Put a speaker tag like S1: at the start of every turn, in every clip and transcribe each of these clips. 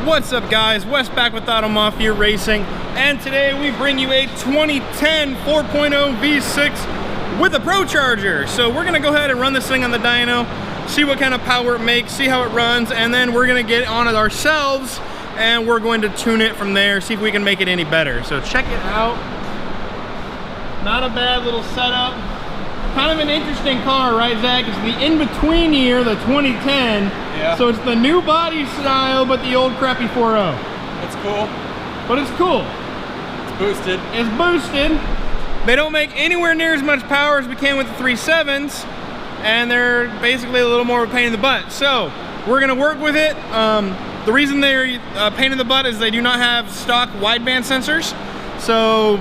S1: What's up guys, Wes back with Auto Mafia Racing, and today we bring you a 2010 4.0 V6 with a Procharged. So we're gonna go ahead and run this thing on the dyno, see what kind of power it makes, see how it runs, and then we're gonna get on it ourselves and we're going to tune it from there, see if we can make it any better. So check it out. Not a bad little setup. Kind of an interesting car, right, Zach? It's the in-between year, the 2010.
S2: Yeah.
S1: So it's the new body style, but the old crappy 4.0.
S2: It's cool.
S1: But it's cool.
S2: It's boosted.
S1: It's boosted. They don't make anywhere near as much power as we can with the 3.7s, and they're basically a little more of a pain in the butt. So we're gonna work with it. The reason they're a pain in the butt is they do not have stock wideband sensors. So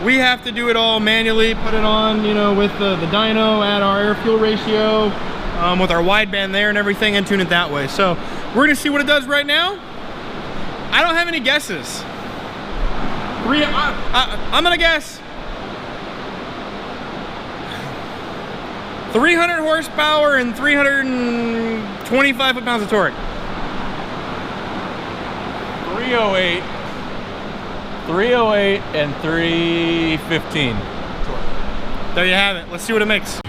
S1: we have to do it all manually, put it on, you know, with the dyno, add our air-fuel ratio, with our wideband there and everything, and tune it that way. So we're gonna see what it does right now. I don't have any guesses. I'm gonna guess 300 horsepower and 325 foot-pounds of torque.
S2: 308. 308 and 315.
S1: There you have it. Let's see what it makes.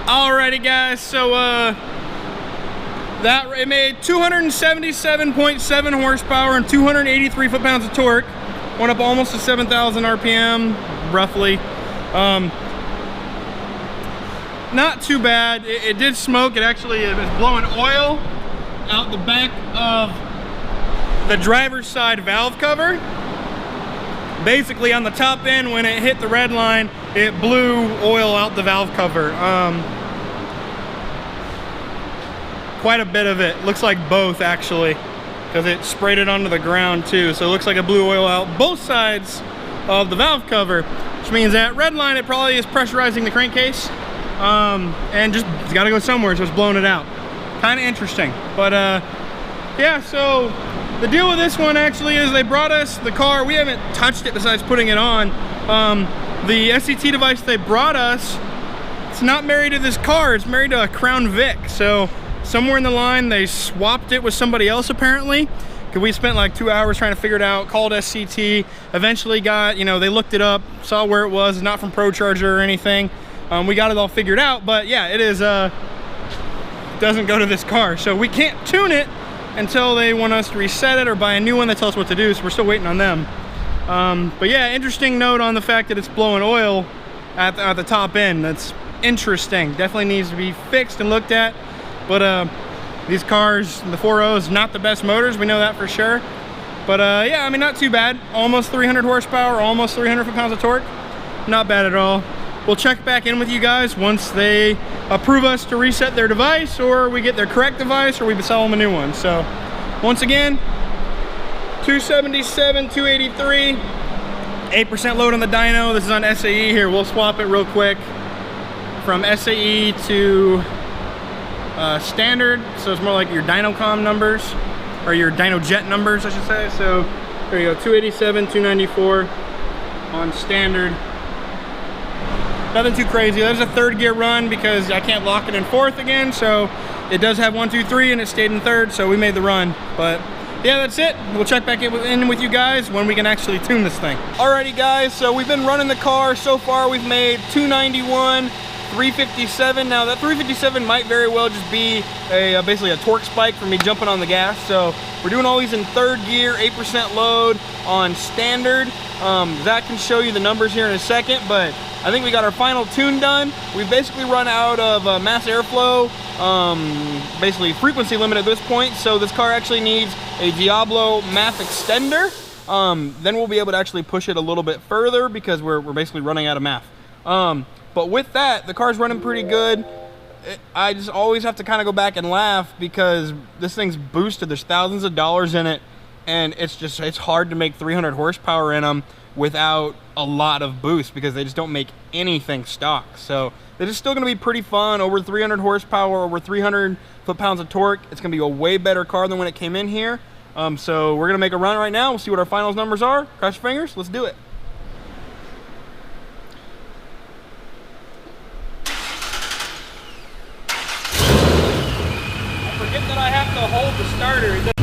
S1: Alrighty guys, so it made 277.7 horsepower and 283 foot-pounds of torque. Went up almost to 7,000 RPM, roughly. Not too bad. It did smoke. It actually was blowing oil out the back of the driver's side valve cover. Basically on the top end, when it hit the red line, it blew oil out the valve cover. Quite a bit of it. Looks like both actually, because it sprayed it onto the ground too. So it looks like it blew oil out both sides of the valve cover, which means that red line, it probably is pressurizing the crankcase, and just it's got to go somewhere, so it's blowing it out. Kind of interesting, but yeah. So the deal with this one actually is they brought us the car. We haven't touched it besides putting it on. The SCT device they brought us, it's not married to this car. It's married to a Crown Vic. So somewhere in the line they swapped it with somebody else apparently, because we spent like 2 hours trying to figure it out. Called SCT, eventually got, you know, they looked it up, saw where it was. It's not from Procharged or anything. We got it all figured out, but yeah, it is doesn't go to this car, so we can't tune it until they want us to reset it or buy a new one that tells us what to do. So we're still waiting on them. But yeah, interesting note on the fact that it's blowing oil at the top end. That's interesting. Definitely needs to be fixed and looked at. But these cars, the 4.0s, not the best motors, we know that for sure. But yeah, I mean, not too bad. Almost 300 horsepower, almost 300 foot-pounds of torque. Not bad at all. We'll check back in with you guys once they approve us to reset their device, or we get their correct device, or we sell them a new one. So once again, 277, 283, 8% load on the dyno. This is on SAE here. We'll swap it real quick from SAE to standard. So it's more like your Dynocom numbers, or your dyno jet numbers, I should say. So there you go, 287, 294 on standard. Nothing too crazy. There's a third gear run because I can't lock it in fourth again. So it does have 1, 2, 3 and it stayed in third. So we made the run, but yeah, that's it. We'll check back in with you guys when we can actually tune this thing. Alrighty guys, so we've been running the car. So far we've made 291, 357. Now that 357 might very well just be basically a torque spike for me jumping on the gas. So we're doing all these in third gear, 8% load on standard. Zach can show you the numbers here in a second, but I think we got our final tune done. We've basically run out of mass airflow, basically frequency limit at this point. So this car actually needs a Diablo MAF extender. Then we'll be able to actually push it a little bit further because we're basically running out of MAF. But with that, the car's running pretty good. I just always have to kind of go back and laugh because this thing's boosted. There's thousands of dollars in it, and it's hard to make 300 horsepower in them without a lot of boost because they just don't make anything stock. So this is still going to be pretty fun. Over 300 horsepower, over 300 foot-pounds of torque. It's going to be a way better car than when it came in here. So we're going to make a run right now. We'll see what our finals numbers are. Cross your fingers. Let's do it. I forget that I have to hold the starter.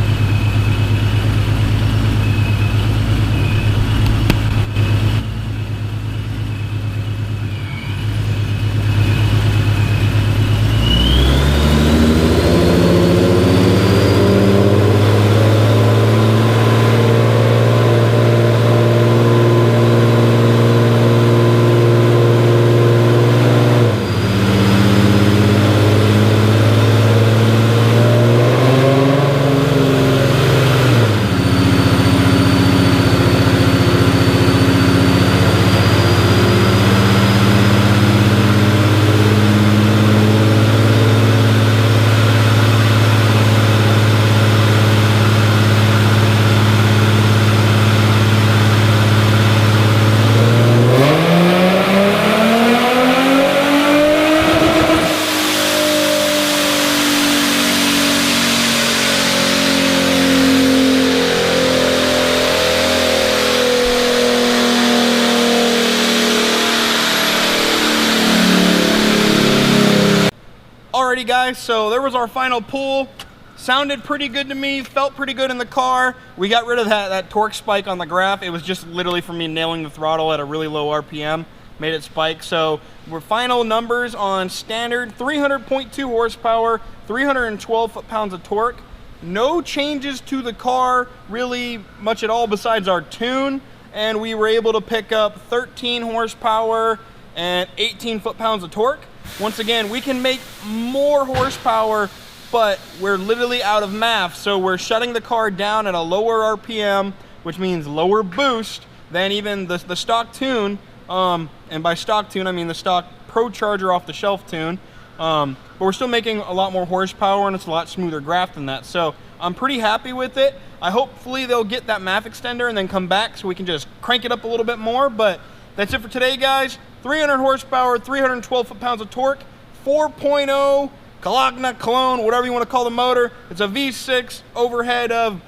S1: Alrighty guys, so there was our final pull. Sounded pretty good to me, felt pretty good in the car. We got rid of that torque spike on the graph. It was just literally from me nailing the throttle at a really low RPM, made it spike. So we're final numbers on standard, 300.2 horsepower, 312 foot-pounds of torque. No changes to the car really much at all besides our tune. And we were able to pick up 13 horsepower and 18 foot-pounds of torque. Once again, we can make more horsepower, but we're literally out of MAF, so we're shutting the car down at a lower RPM, which means lower boost than even the stock tune. And by stock tune, I mean the stock Procharged off-the-shelf tune. But we're still making a lot more horsepower, and it's a lot smoother graph than that. So I'm pretty happy with it. Hopefully they'll get that MAF extender and then come back so we can just crank it up a little bit more. But that's it for today, guys. 300 horsepower, 312 foot-pounds of torque, 4.0 Cologne, Cologne, whatever you want to call the motor. It's a V6 overhead of,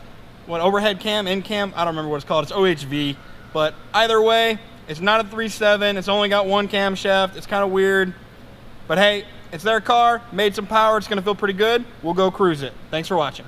S1: overhead cam, in cam, I don't remember what it's called. It's OHV. But either way, it's not a 3.7. It's only got one camshaft. It's kind of weird. But hey, it's their car, made some power. It's going to feel pretty good. We'll go cruise it. Thanks for watching.